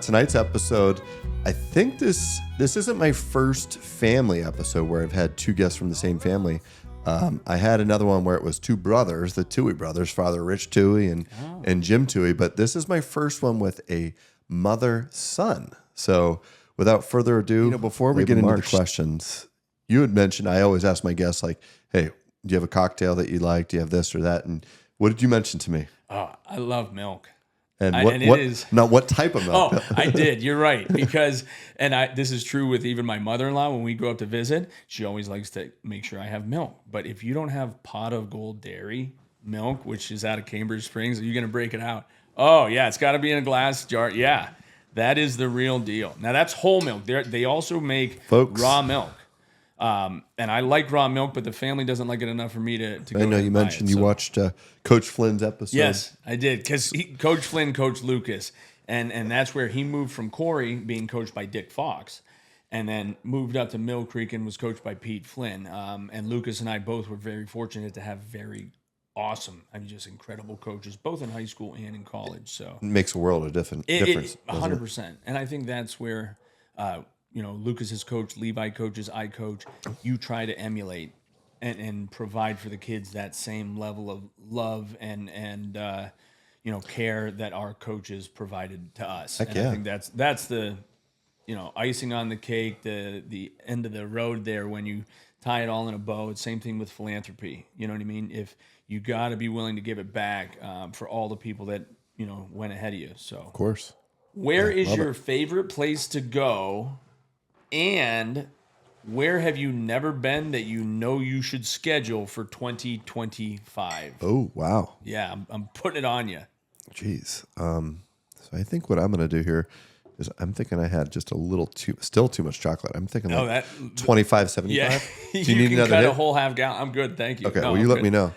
Tonight's episode, I think this isn't my first family episode where I've had two guests from the same family. I had another one where it was two brothers, the Toohey brothers, Father Rich Toohey and Jim Toohey, but this is my first one with a mother-son. So without further ado, before we get into the questions, you had mentioned, I always ask my guests, like, hey, do you have a cocktail that you like? Do you have this or that? And what did you mention to me? Oh, I love milk. And what type of milk? Oh, I did. You're right. Because, this is true with even my mother-in-law, when we go up to visit, she always likes to make sure I have milk. But if you don't have Pot of Gold dairy milk, which is out of Cambridge Springs, are you going to break it out? Oh, yeah, it's got to be in a glass jar. Yeah, that is the real deal. Now, that's whole milk. They also make raw milk. And I like raw milk, but the family doesn't like it enough for me to go. I know you mentioned you watched Coach Flynn's episode. Yes, I did, because Coach Flynn coached Lucas, and that's where he moved from Corey, being coached by Dick Fox, and then moved up to Mill Creek and was coached by Pete Flynn. And Lucas and I both were very fortunate to have very awesome, just incredible coaches, both in high school and in college. So it makes a world of difference. 100%. And I think that's where Lucas is coach, Levi coaches, I coach. You try to emulate and provide for the kids that same level of love and care that our coaches provided to us. Heck and yeah. I think that's the icing on the cake, the end of the road there when you tie it all in a bow. It's same thing with philanthropy. You know what I mean? If you got to be willing to give it back for all the people that went ahead of you. So of course. Where is your favorite place to go? And where have you never been that you should schedule for 2025? Oh, wow. Yeah, I'm putting it on you. Jeez. So I think what I'm going to do here is I'm thinking I had just still too much chocolate. I'm thinking 25.75. Yeah, Do you need can another cut hit? a whole half gallon. I'm good, thank you. Okay, No, you let me know.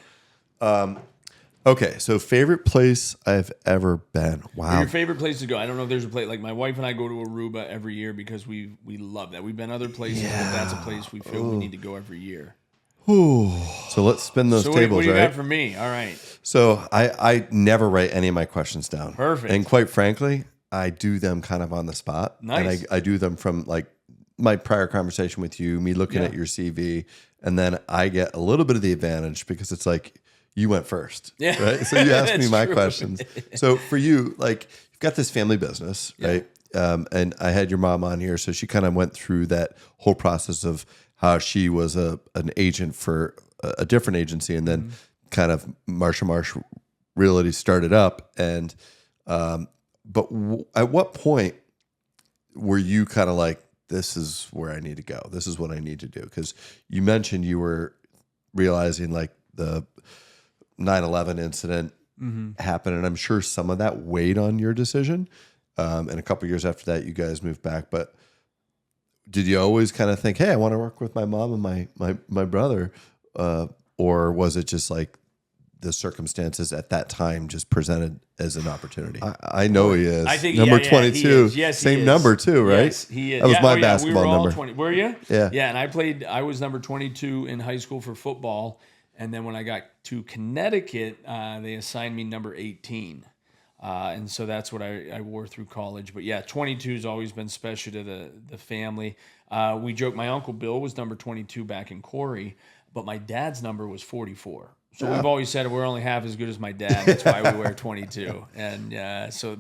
Okay, so favorite place I've ever been. Wow. Your favorite place to go? I don't know if there's a place. Like my wife and I go to Aruba every year because we love that. We've been other places, but that's a place we feel we need to go every year. Ooh. So let's spin those tables, what do you right? got for me? All right. So I never write any of my questions down. Perfect. And quite frankly, I do them kind of on the spot. Nice. And I do them from like my prior conversation with you, me looking at your CV, and then I get a little bit of the advantage because it's like, you went first, right? So you asked me my questions. So for you, like you've got this family business, right? And I had your mom on here, so she kind of went through that whole process of how she was an agent for a different agency, and then kind of Marsh & Marsh Realty started up. And but at what point were you kind of like, this is where I need to go? This is what I need to do? Because you mentioned you were realizing like the 9/11 incident happened, and I'm sure some of that weighed on your decision. And a couple of years after that, you guys moved back. But did you always kind of think, hey, I want to work with my mom and my brother? Or was it just like the circumstances at that time just presented as an opportunity? I know he is. I think number 22. He is. Yes, same he is. number too, right? Yes, he is. That was my basketball we were all number. 20. Were you? Yeah. Yeah, and I was number 22 in high school for football. And then when I got to Connecticut, they assigned me number 18. And so that's what I wore through college. But yeah, 22 has always been special to the family. We joke, my Uncle Bill was number 22 back in Corey, but my dad's number was 44. So we've always said we're only half as good as my dad. That's why we wear 22. And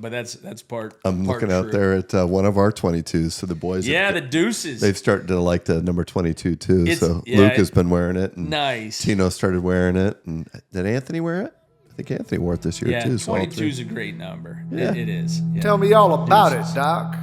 but that's part. I'm looking out there at one of our 22s. So the boys, the Deuces. They've started to like the number 22 too. So Luke has been wearing it. And nice. Tino started wearing it. And did Anthony wear it? I think Anthony wore it this year too. Yeah, 22 is a great number. Yeah. It is. Yeah. Tell me all about it, Doc.